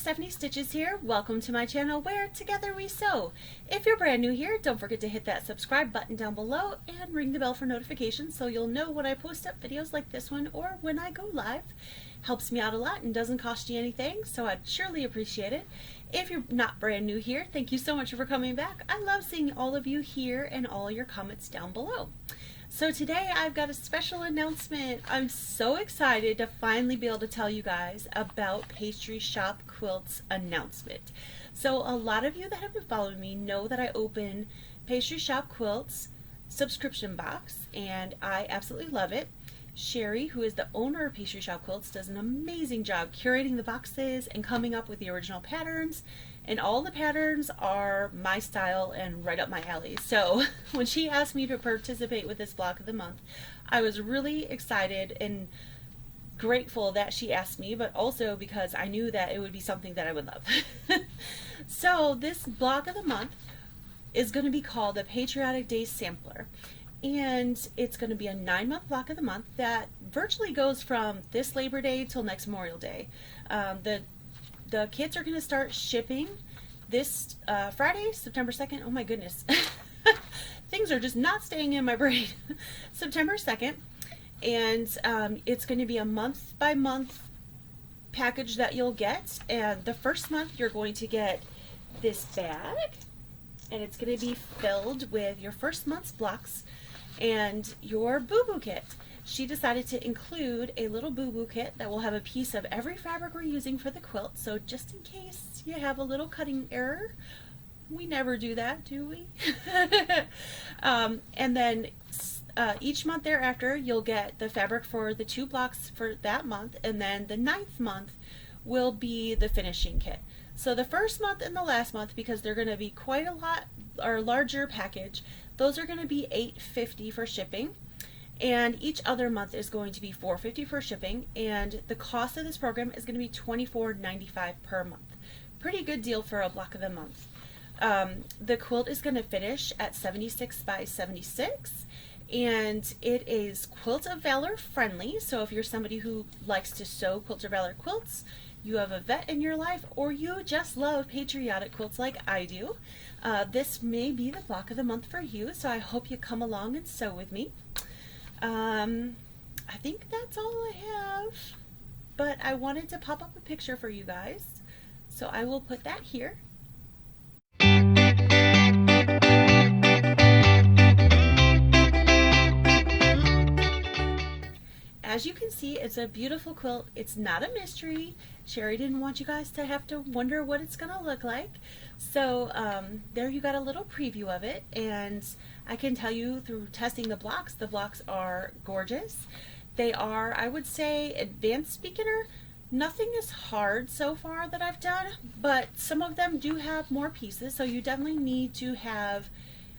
Stephanie Stitches here. Welcome to my channel where together we sew. If you're brand new here, don't forget to hit that subscribe button down below and ring the bell for notifications so you'll know when I post up videos like this one or when I go live. Helps me out a lot and doesn't cost you anything, so I'd surely appreciate it. If you're not brand new here, thank you so much for coming back. I love seeing all of you here and all your comments down below. So today I've got a special announcement. I'm so excited to finally be able to tell you guys about Pastry Shop Quilts announcement. So a lot of you that have been following me know that I open Pastry Shop Quilts subscription box and I absolutely love it. Sherry, who is the owner of Pastry Shop Quilts, does an amazing job curating the boxes and coming up with the original patterns. And all the patterns are my style and right up my alley. So when she asked me to participate with this block of the month, I was really excited and grateful that she asked me, but also because I knew that it would be something that I would love. So this block of the month is going to be called the Patriotic Days Sampler. And it's going to be a 9-month block of the month that virtually goes from this Labor Day till next Memorial Day. The kits are going to start shipping this Friday, September 2nd. Oh my goodness. Things are just not staying in my brain. September 2nd. And it's going to be a month by month package that you'll get. And the first month you're going to get this bag. And it's going to be filled with your first month's blocks and your boo-boo kit. She decided to include a little boo-boo kit that will have a piece of every fabric we're using for the quilt, so just in case you have a little cutting error, we never do that, do we? And then each month thereafter you'll get the fabric for the 2 blocks for that month, and then the 9th month will be the finishing kit. So the first month and the last month, because they're going to be quite a lot or larger package, those are going to be $8.50 for shipping. And each other month is going to be $4.50 for shipping, and the cost of this program is going to be $24.95 per month. Pretty good deal for a block of the month. The quilt is going to finish at 76 by 76, and it is Quilt of Valor friendly. So if you're somebody who likes to sew Quilt of Valor quilts, you have a vet in your life, or you just love patriotic quilts like I do, this may be the block of the month for you. So I hope you come along and sew with me. I think that's all I have, but I wanted to pop up a picture for you guys, so I will put that here. As you can see, it's a beautiful quilt. It's not a mystery. Sherry didn't want you guys to have to wonder what it's gonna look like. So there you got a little preview of it, and I can tell you through testing the blocks are gorgeous. They are, I would say, advanced beginner. Nothing is hard so far that I've done, but some of them do have more pieces, so you definitely need to have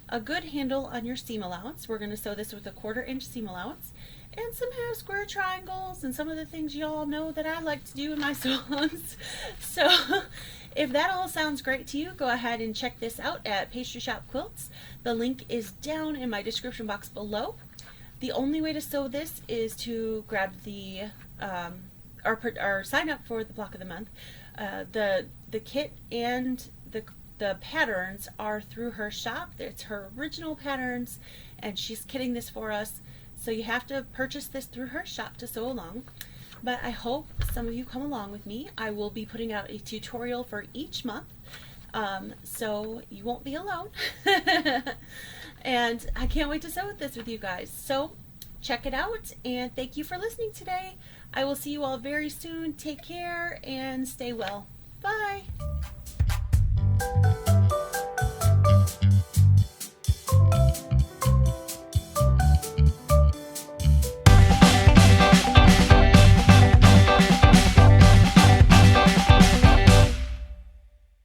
a good handle on your seam allowance. We're going to sew this with a 1/4 inch seam allowance, and some have square triangles and some of the things y'all know that I like to do in my sew-alongs. So if that all sounds great to you, go ahead and check this out at Pastry Shop Quilts. The link is down in my description box below. The only way to sew this is to grab the or sign up for the block of the month. The kit and the patterns are through her shop. It's her original patterns, and she's kitting this for us. So you have to purchase this through her shop to sew along. But I hope some of you come along with me. I will be putting out a tutorial for each month, so you won't be alone. And I can't wait to sew with this with you guys. So check it out, and thank you for listening today. I will see you all very soon. Take care and stay well. Bye.